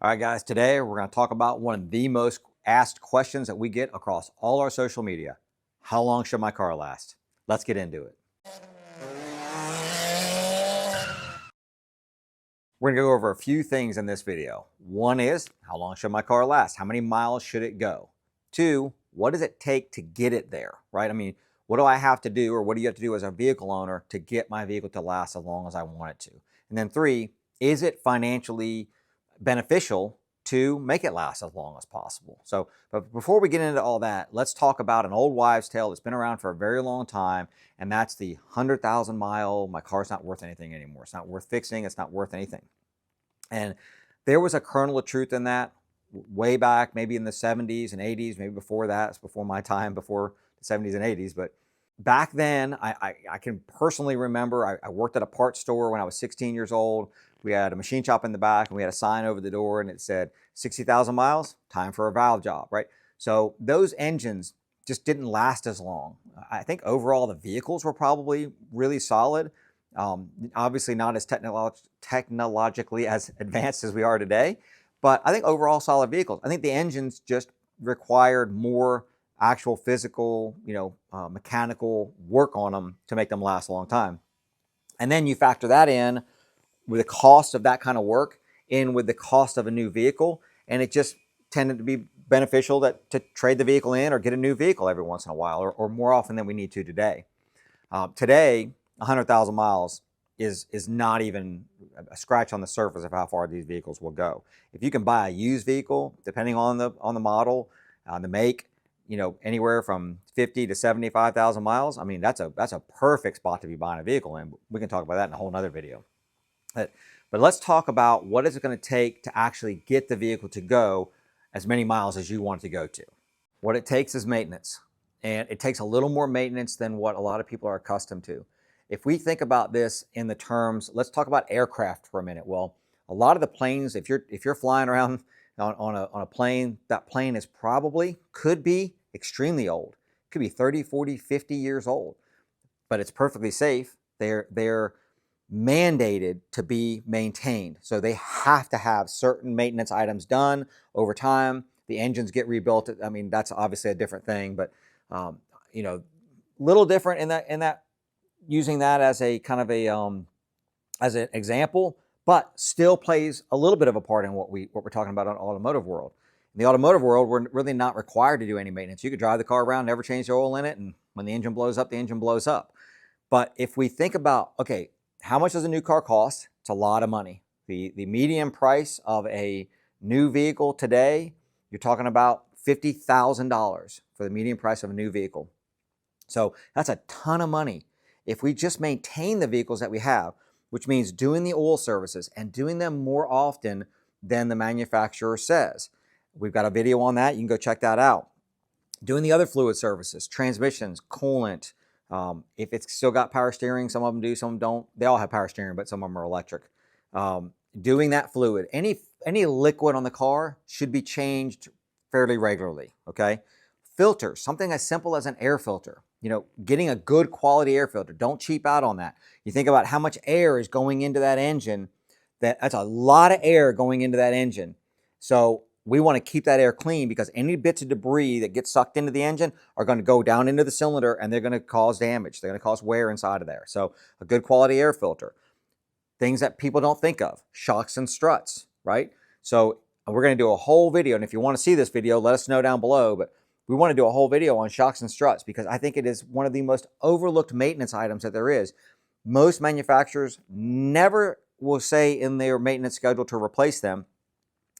All right, guys, today we're going to talk about one of the most asked questions that we get across all our social media. How long should my car last? Let's get into it. We're going to go over a few things in this video. One is, how long should my car last? How many miles should it go? Two, what does it take to get it there, right? I mean, what do I have to do, or what do you have to do as a vehicle owner to get my vehicle to last as long as I want it to? And then three, is it financially beneficial to make it last as long as possible? So, but before we get into all that, let's talk about an old wives' tale that's been around for a very long time, and that's the 100,000 mile, my car's not worth anything anymore. It's not worth fixing. It's not worth anything. And there was a kernel of truth in that way back, maybe in the 70s and 80s, maybe before that. It's before my time, before the 70s and 80s. But back then, I can personally remember I worked at a parts store when I was 16 years old. We had a machine shop in the back, and we had a sign over the door, and it said 60,000 miles, time for a valve job, right? So those engines just didn't last as long. I think overall the vehicles were probably really solid. Obviously not as technologically as advanced as we are today, but I think overall solid vehicles. I think the engines just required more actual physical, mechanical work on them to make them last a long time. And then you factor that in with the cost of that kind of work in with the cost of a new vehicle, and it just tended to be beneficial to trade the vehicle in or get a new vehicle every once in a while, or more often than we need to today. Today, 100,000 miles is not even a scratch on the surface of how far these vehicles will go. If you can buy a used vehicle, depending on the model, the make, anywhere from 50 to 75,000 miles, I mean, that's a perfect spot to be buying a vehicle in. We can talk about that in a whole nother video. But let's talk about what is it going to take to actually get the vehicle to go as many miles as you want it to go to. What it takes is maintenance, and it takes a little more maintenance than what a lot of people are accustomed to. If we think about this in the terms, let's talk about aircraft for a minute. Well, a lot of the planes, if you're flying around on a plane, that plane could be extremely old. It could be 30, 40, 50 years old, but it's perfectly safe. They're mandated to be maintained. So they have to have certain maintenance items done over time. The engines get rebuilt. I mean, that's obviously a different thing, but little different in that using that as a kind of as an example, but still plays a little bit of a part in what we're talking about on automotive world. In the automotive world, we're really not required to do any maintenance. You could drive the car around, never change the oil in it, and when the engine blows up, the engine blows up. But if we think about, okay, how much does a new car cost? It's a lot of money. The median price of a new vehicle today, you're talking about $50,000 for the median price of a new vehicle. So that's a ton of money. If we just maintain the vehicles that we have, which means doing the oil services and doing them more often than the manufacturer says. We've got a video on that. You can go check that out. Doing the other fluid services, transmissions, coolant. If it's still got power steering, some of them do, some of them don't. They all have power steering, but some of them are electric. Doing that fluid. Any liquid on the car should be changed fairly regularly, okay? Filters, something as simple as an air filter. Getting a good quality air filter. Don't cheap out on that. You think about how much air is going into that engine. That's a lot of air going into that engine. So we want to keep that air clean, because any bits of debris that get sucked into the engine are going to go down into the cylinder, and they're going to cause damage. They're going to cause wear inside of there. So a good quality air filter. Things that people don't think of, shocks and struts, right? So we're going to do a whole video, and if you want to see this video, let us know down below, but we want to do a whole video on shocks and struts, because I think it is one of the most overlooked maintenance items that there is. Most manufacturers never will say in their maintenance schedule to replace them,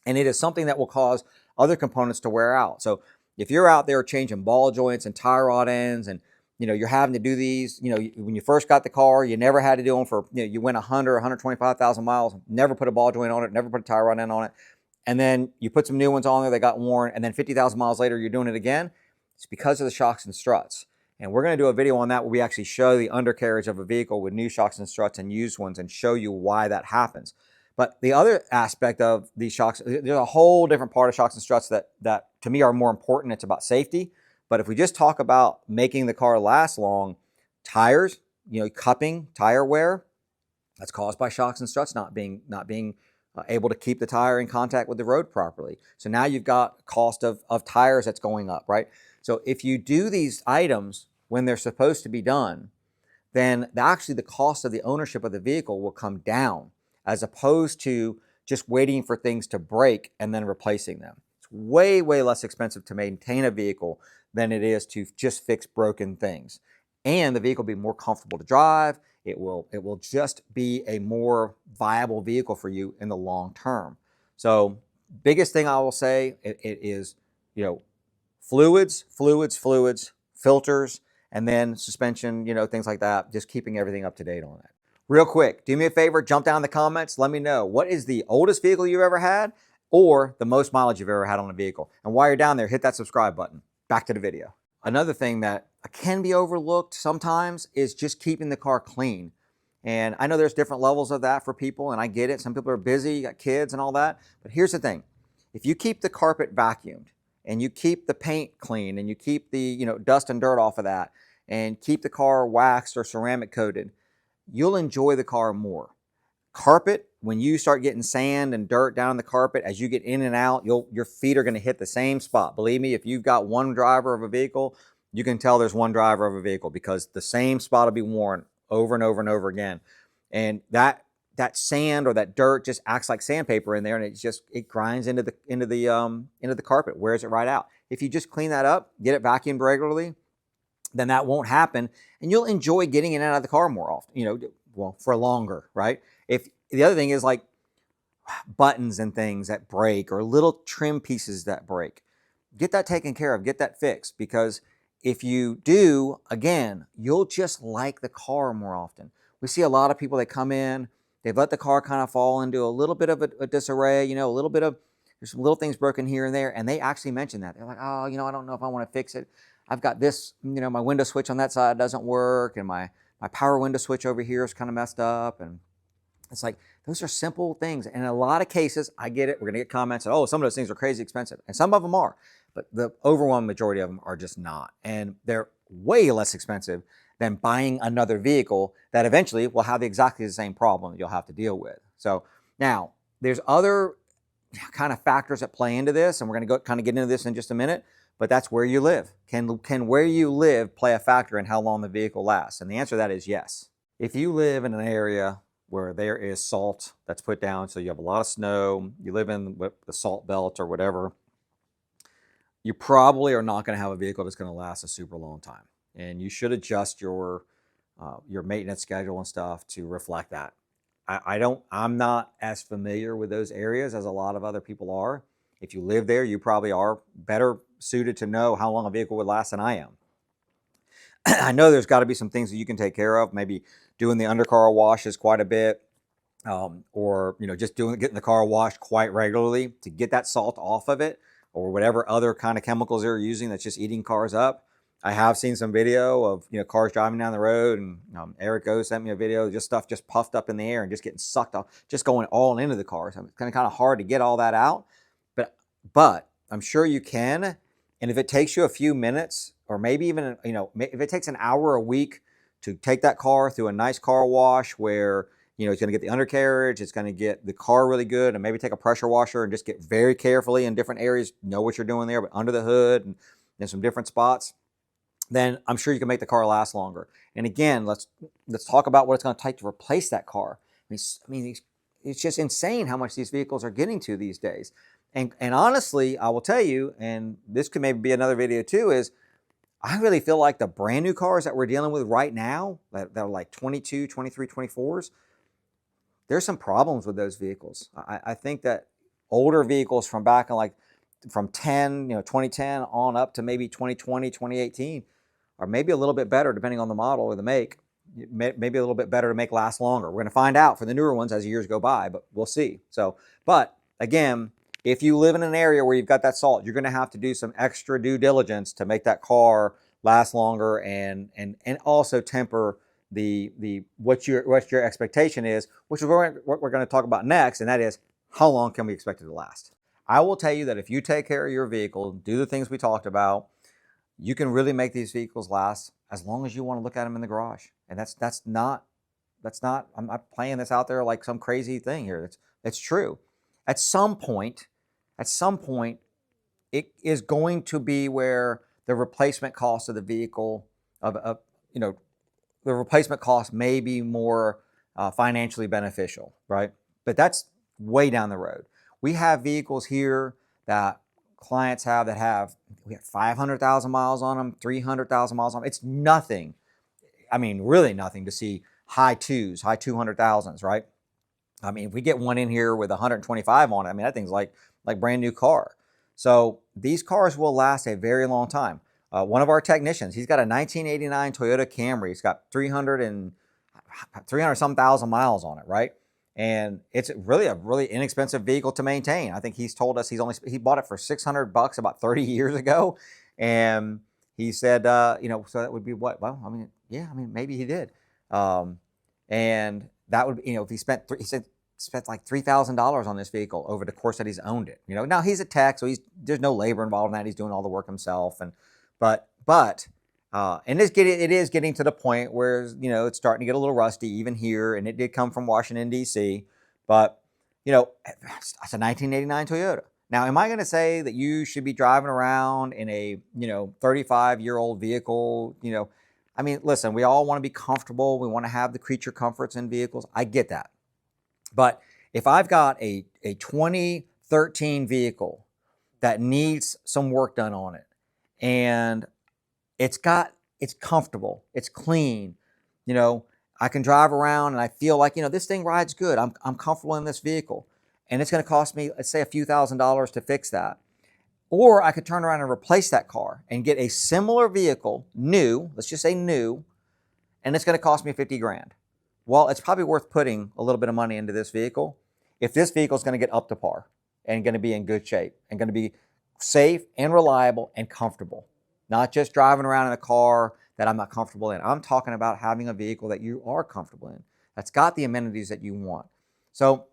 and it is something that will cause other components to wear out. So if you're out there changing ball joints and tie rod ends, and you're having to do these, when you first got the car, you never had to do them for, you went 100, 125,000 miles, never put a ball joint on it, never put a tie rod end on it. And then you put some new ones on there, they got worn, and then 50,000 miles later, you're doing it again. It's because of the shocks and struts. And we're going to do a video on that where we actually show the undercarriage of a vehicle with new shocks and struts and used ones, and show you why that happens. But the other aspect of these shocks, there's a whole different part of shocks and struts that to me are more important. It's about safety. But if we just talk about making the car last long, tires, cupping, tire wear, that's caused by shocks and struts not being able to keep the tire in contact with the road properly. So now you've got cost of tires that's going up, right? So if you do these items when they're supposed to be done, then actually the cost of the ownership of the vehicle will come down, as opposed to just waiting for things to break and then replacing them. It's way, way less expensive to maintain a vehicle than it is to just fix broken things. And the vehicle will be more comfortable to drive. It will just be a more viable vehicle for you in the long term. So biggest thing I will say, it is, fluids, filters, and then suspension, things like that, just keeping everything up to date on it. Real quick, do me a favor, jump down in the comments, let me know what is the oldest vehicle you've ever had or the most mileage you've ever had on a vehicle. And while you're down there, hit that subscribe button. Back to the video. Another thing that can be overlooked sometimes is just keeping the car clean. And I know there's different levels of that for people, and I get it. Some people are busy, you got kids and all that. But here's the thing. If you keep the carpet vacuumed and you keep the paint clean and you keep the dust and dirt off of that and keep the car waxed or ceramic coated, you'll enjoy the car more. Carpet, when you start getting sand and dirt down the carpet, as you get in and out, your feet are going to hit the same spot. Believe me, if you've got one driver of a vehicle, you can tell there's one driver of a vehicle because the same spot will be worn over and over and over again. And that sand or that dirt just acts like sandpaper in there, and it grinds into the carpet, wears it right out. If you just clean that up, get it vacuumed regularly, then that won't happen, and you'll enjoy getting in and out of the car more often, for longer, right? If the other thing is like buttons and things that break or little trim pieces that break, get that taken care of, get that fixed, because if you do, again, you'll just like the car more often. We see a lot of people that come in, they've let the car kind of fall into a little bit of a disarray, a little bit of, there's some little things broken here and there, and they actually mention that. They're like, oh, I don't know if I want to fix it. I've got this, my window switch on that side doesn't work, and my power window switch over here is kind of messed up. And it's like, those are simple things. And in a lot of cases, I get it. We're going to get comments that, oh, some of those things are crazy expensive. And some of them are, but the overwhelming majority of them are just not. And they're way less expensive than buying another vehicle that eventually will have exactly the same problem that you'll have to deal with. So now there's other kind of factors that play into this, and we're going to kind of get into this in just a minute. But that's where you live. Can where you live play a factor in how long the vehicle lasts? And the answer to that is yes. If you live in an area where there is salt that's put down, so you have a lot of snow, you live in the salt belt or whatever, you probably are not going to have a vehicle that's going to last a super long time. And you should adjust your maintenance schedule and stuff to reflect that. I'm not as familiar with those areas as a lot of other people are. If you live there, you probably are better suited to know how long a vehicle would last than I am. I know there's got to be some things that you can take care of, maybe doing the undercar washes quite a bit, or just getting the car washed quite regularly to get that salt off of it, or whatever other kind of chemicals they're using that's just eating cars up. I have seen some video of cars driving down the road, and Eric O sent me a video, just stuff just puffed up in the air and just getting sucked off, just going all into the car. So it's kind of hard to get all that out, but I'm sure you can. And if it takes you a few minutes, or maybe even if it takes an hour a week to take that car through a nice car wash where it's going to get the undercarriage, it's going to get the car really good, and maybe take a pressure washer and just get very carefully in different areas, know what you're doing there, but under the hood and in some different spots, then I'm sure you can make the car last longer. And again, let's talk about what it's going to take to replace that car. I mean, it's just insane how much these vehicles are getting to these days. And honestly, I will tell you, and this could maybe be another video too, is I really feel like the brand new cars that we're dealing with right now, that are like 22, 23, 24s, there's some problems with those vehicles. I think that older vehicles from back in from 2010 on up to maybe 2020, 2018 are maybe a little bit better depending on the model or the make, maybe a little bit better to make last longer. We're going to find out for the newer ones as years go by, but we'll see. So, but again, if you live in an area where you've got that salt, you're going to have to do some extra due diligence to make that car last longer, and also temper what your expectation is, which is what we're going to talk about next, and that is how long can we expect it to last. I will tell you that if you take care of your vehicle, do the things we talked about, you can really make these vehicles last as long as you want to look at them in the garage. And that's not I'm not playing this out there like some crazy thing here. It's true. at some point, it is going to be where the replacement cost of the vehicle you know, the replacement cost may be more financially beneficial, right? But that's way down the road. We have vehicles here that clients have we have 500,000 miles on them, 300,000 miles on them. It's nothing. I mean, really nothing to see high 200,000s, right? I mean, if we get one in here with 125 on it, I mean, that thing's like brand new car. So these cars will last a very long time. One of our technicians, he's got a 1989 Toyota Camry. He's got 300 some thousand miles on it, right? And it's really a really inexpensive vehicle to maintain. I think he's told us he bought it for $600 about 30 years ago. And he said, you know, so that would be what? Well, I mean, yeah, I mean, maybe he did. And that would, you know, if he spent like $3,000 on this vehicle over the course that he's owned it. You know, now he's a tech, so there's no labor involved in that. He's doing all the work himself. And it is getting to the point where, you know, it's starting to get a little rusty even here, and it did come from Washington, D.C. But, you know, it's a 1989 Toyota. Now, am I going to say that you should be driving around in a, you know, 35-year-old vehicle? You know, I mean, listen, we all want to be comfortable. We want to have the creature comforts in vehicles. I get that. But if I've got a 2013 vehicle that needs some work done on it, and it's comfortable, it's clean, you know, I can drive around and I feel like, you know, this thing rides good. I'm comfortable in this vehicle, and it's going to cost me, let's say, a few $1,000s to fix that. Or I could turn around and replace that car and get a similar vehicle, new, let's just say new, and it's going to cost me 50 grand. Well, it's probably worth putting a little bit of money into this vehicle if this vehicle is going to get up to par and going to be in good shape and going to be safe and reliable and comfortable. Not just driving around in a car that I'm not comfortable in. I'm talking about having a vehicle that you are comfortable in, that's got the amenities that you want. So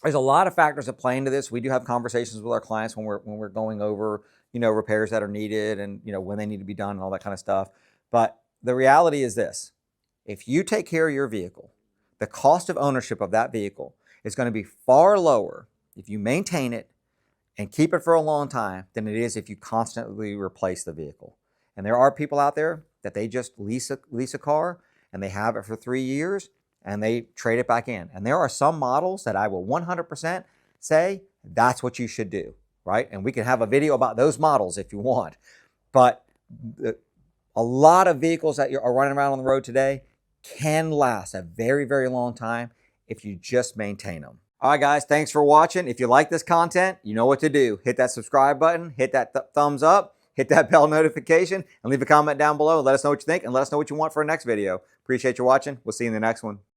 there's a lot of factors that play into this. We do have conversations with our clients when we're going over, you know, repairs that are needed and, you know, when they need to be done and all that kind of stuff. But the reality is this: if you take care of your vehicle, the cost of ownership of that vehicle is going to be far lower if you maintain it and keep it for a long time than it is if you constantly replace the vehicle. And there are people out there that they just lease a car and they have it for 3 years and they trade it back in. And there are some models that I will 100% say that's what you should do, right? And we can have a video about those models if you want. But a lot of vehicles that are running around on the road today can last a very, very long time if you just maintain them. All right, guys, thanks for watching. If you like this content, you know what to do. Hit that subscribe button, hit that thumbs up, hit that bell notification, and leave a comment down below. Let us know what you think, and let us know what you want for our next video. Appreciate you watching. We'll see you in the next one.